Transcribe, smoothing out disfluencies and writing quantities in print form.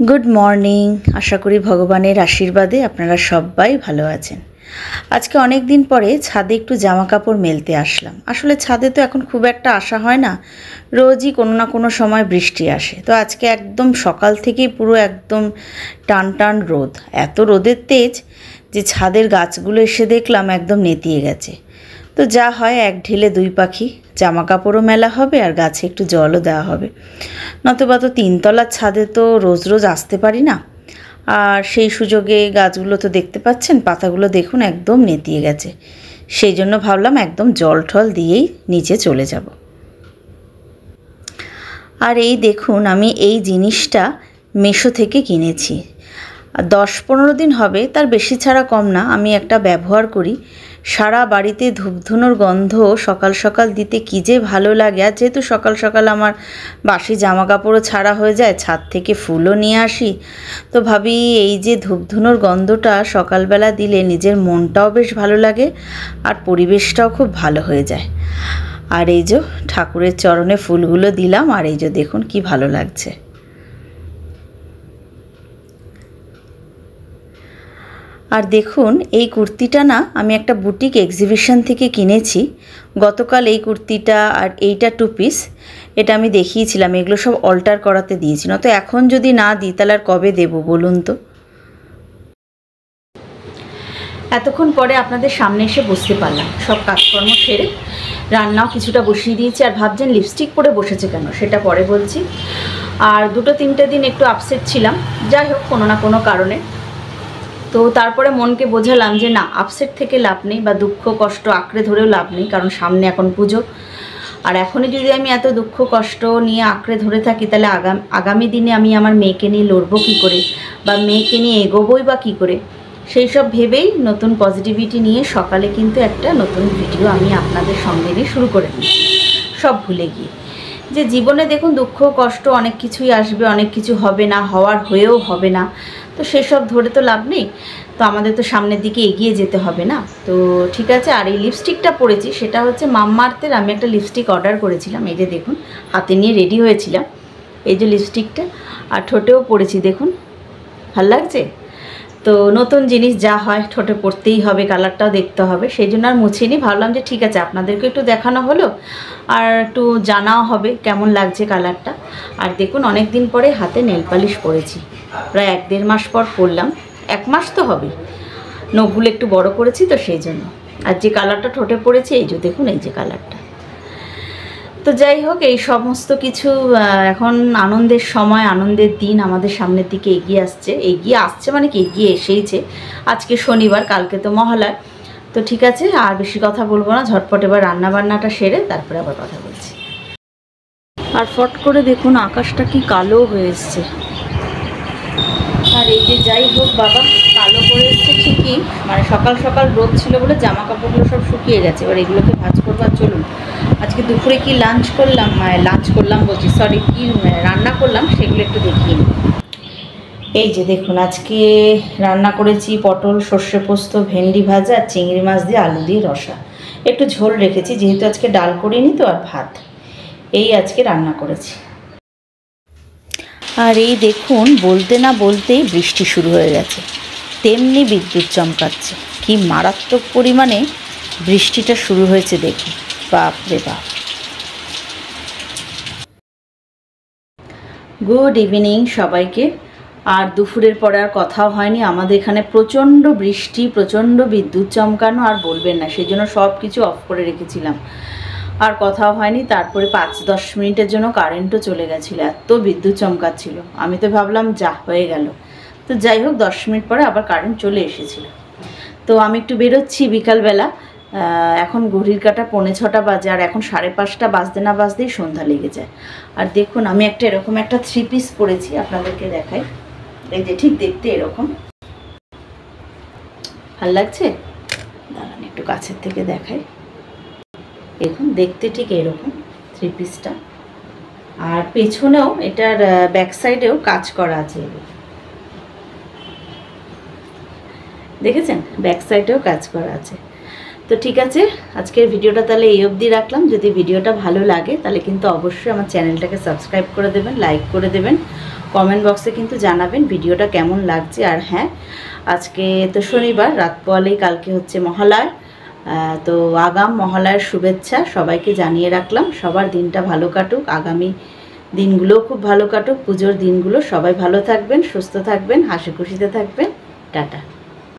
Good morning. আশা করি ভগবানের আশীর্বাদে আপনারা সবাই ভালো আছেন। আজকে অনেক দিন পরে ছাদে একটু জামা কাপড় মেলতে আসলাম। আসলে ছাদে তো এখন খুব একটা আসা হয় না, রোজই কোনো না কোনো সময় বৃষ্টি আসে। তো আজকে একদম সকাল থেকেই পুরো একদম টান টান রোদ, এত রোদের তেজ যে ছাদের গাছগুলো এসে দেখলাম একদম নেতিয়ে গেছে। তো যা হয়, এক ঢিলে দুই পাখি, জামা কাপড়ও মেলা হবে আর গাছে একটু জলও দেওয়া হবে। নতুবা তো তিনতলার ছাদে তো রোজ রোজ আসতে পারি না। আর সেই সুযোগে গাছগুলো তো দেখতে পাচ্ছেন, পাতাগুলো দেখুন একদম নেতিয়ে গেছে। সেই জন্য ভাবলাম একদম জল ঠল দিয়েই নিচে চলে যাব। আর এই দেখুন, আমি এই জিনিসটা মেশো থেকে কিনেছি। 10-15 দিন হবে, তার বেশি ছাড়া কম না। আমি একটা ব্যবহার করি, সারা বাড়িতে ধূপধুনোর গন্ধ সকাল সকাল দিতে কী যে ভালো লাগে। আর যেহেতু সকাল সকাল আমার বাসি জামা কাপড়ও ছাড়া হয়ে যায়, ছাদ থেকে ফুলও নিয়ে আসি, তো ভাবি এই যে ধূপধুনোর গন্ধটা সকালবেলা দিলে নিজের মনটাও বেশ ভালো লাগে আর পরিবেশটাও খুব ভালো হয়ে যায়। আর এই যে ঠাকুরের চরণে ফুলগুলো দিলাম, আর এই যে দেখুন কি ভালো লাগছে। আর দেখুন, এই কুর্তিটা না আমি একটা বুটিক এক্সিবিশন থেকে কিনেছি গতকাল। এই কুর্তিটা আর এইটা 2 পিস, এটা আমি দেখিয়েছিলাম। এগুলো সব অল্টার করাতে দিয়েছি, না তো এখন যদি না দিই তাহলে আর কবে দেবো বলুন তো। এতক্ষণ পরে আপনাদের সামনে এসে বসতে পারলাম, সব কাজকর্ম সেরে রান্নাও কিছুটা বসিয়ে দিয়েছি। আর ভাবছেন লিপস্টিক পরে বসেছে কেন, সেটা পরে বলছি। আর 2-3টে দিন একটু আপসেট ছিলাম, যাই হোক কোনো না কোনো কারণে। তো তারপরে মনকে বোঝালাম যে না, আপসেট থেকে লাভ নেই বা দুঃখ কষ্ট আঁকড়ে ধরেও লাভ নেই, কারণ সামনে এখন পুজো। আর এখনই যদি আমি এত দুঃখ কষ্ট নিয়ে আঁকড়ে ধরে থাকি, তাহলে আগামী দিনে আমি আমার মেয়েকে নিয়ে লড়বো কী করে, বা মেয়েকে নিয়ে এগোবোই বা কী করে। সেই সব ভেবেই নতুন পজিটিভিটি নিয়ে সকালে কিন্তু একটা নতুন ভিডিও আমি আপনাদের সঙ্গে নিয়ে শুরু করে দিয়েছি, সব ভুলে গিয়ে। যে জীবনে দেখুন দুঃখ কষ্ট অনেক কিছুই আসবে, অনেক কিছু হবে না, হওয়ার হয়েও হবে না। তো সেসব ধরে তো লাভ নেই, তো আমাদের তো সামনের দিকে এগিয়ে যেতে হবে না। তো ঠিক আছে। আর এই লিপস্টিকটা পরেছি, সেটা হচ্ছে মাম্মাআর্থের। আমি একটা লিপস্টিক অর্ডার করেছিলাম, এই যে দেখুন হাতে নিয়ে রেডি হয়েছিলাম, এই যে লিপস্টিকটা। আর ঠোঁটেও পরেছি, দেখুন ভাল লাগছে। তো নতুন জিনিস যা হয় ঠোঁটে পড়তেই হবে, কালারটাও দেখতে হবে, সেই জন্য আর মুছিনি। ভাবলাম যে ঠিক আছে, আপনাদেরকে একটু দেখানো হলো আর একটু জানাও হবে কেমন লাগছে কালারটা। আর দেখুন, অনেক দিন পরে হাতে নেল পালিশ পরেছি, প্রায় 1-1.5 মাস পর পরলাম। 1 মাস তো হবে, নখগুলো একটু বড় করেছি তো সেই জন্য। আর যে কালারটা ঠোঁটে পড়েছে, এই যে দেখুন, এই যে কালারটা। তো যাই হোক, এই সমস্ত কিছু এখন আনন্দের সময়, আনন্দের দিন আমাদের সামনের দিকে এগিয়ে আসছে মানে কি এগিয়ে এসেইছে। আজকে শনিবার, কালকে তো মহালয়। তো ঠিক আছে, আর বেশি কথা বলবো না, ঝটপট এবার রান্নাবান্নাটা সেরে তারপরে আবার কথা বলছি। আর ফট করে দেখুন আকাশটা কি কালো হয়ে এসছে। আর এই যে যাই হোক বাবা, কালো করে এসছে ঠিকই, মানে সকাল সকাল রোদ ছিল বলে জামা কাপড়গুলো সব শুকিয়ে গেছে। এবার এগুলোকে ভাঁজ করবার চলুন। আজকে দুপুরে কি লাঞ্চ করলাম বলছি, সরি, কি রান্না করলাম সেগুলো একটু দেখিয়ে নিই। এই যে দেখুন, আজকে রান্না করেছি পটল, সর্ষে পোস্ত, ভেন্ডি ভাজা আর চিংড়ি মাছ দিয়ে আলু দিয়ে রসা। একটু ঝোল রেখেছি, যেহেতু আজকে ডাল করিনি তো, আর ভাত। এই আজকে রান্না করেছি। আর এই দেখুন, বলতে না বলতেই বৃষ্টি শুরু হয়ে গেছে, তেমনি বিদ্যুৎ চমকাচ্ছে। কি মারাত্মক পরিমাণে বৃষ্টিটা শুরু হয়েছে দেখুন, বাপ রে বাপ। গুড ইভিনিং সবাইকে। আর দুপুরের পরে আর কথাও হয়নি, আমাদের এখানে প্রচণ্ড বৃষ্টি, প্রচণ্ড বিদ্যুৎ চমকানো, আর বলবেন না, সেই জন্য সব কিছু অফ করে রেখেছিলাম, আর কথাও হয়নি। তারপরে 5-10 মিনিটের জন্য কারেন্টও চলে গেছিলো, এত বিদ্যুৎ চমকাচ্ছিল। আমি তো ভাবলাম যা হয়ে গেল। তো যাই হোক, 10 মিনিট পরে আবার কারেন্ট চলে এসেছিলো। তো আমি একটু বেরোচ্ছি বিকালবেলা, এখন ঘড়ির কাঁটা 6:45 বাজে, আর এখন 5:30 বাজতে না বাজতেই সন্ধ্যা লেগে যায়। আর দেখুন, আমি একটা এরকম একটা 3 পিস পরেছি, আপনাদেরকে দেখাই। এই যে ঠিক দেখতে এরকম, ভাল লাগছে, দাঁড়ান একটু কাছের থেকে দেখাই। দেখুন দেখতে ঠিক এরকম 3 পিসটা। আর পেছনেও এটার ব্যাক সাইডেও কাজ করা আছে, দেখেছেন, ব্যাক সাইডেও কাজ করা আছে। তো ঠিক আছে, আজকের ভিডিওটা তাহলে এই অবধি রাখলাম। যদি ভিডিওটা ভালো লাগে তাহলে কিন্তু অবশ্যই আমার চ্যানেলটাকে সাবস্ক্রাইব করে দেবেন, লাইক করে দেবেন, কমেন্ট বক্সে কিন্তু জানাবেন ভিডিওটা কেমন লাগছে। আর হ্যাঁ, আজকে তো শনিবার, রাত পোয়ালেই কালকে হচ্ছে মহালয়া। তো আগাম মহালয়ার শুভেচ্ছা সবাইকে জানিয়ে রাখলাম। সবার দিনটা ভালো কাটুক, আগামী দিনগুলোও খুব ভালো কাটুক, পুজোর দিনগুলো। সবাই ভালো থাকবেন, সুস্থ থাকবেন, হাসি খুশিতে থাকবেন। টাটা।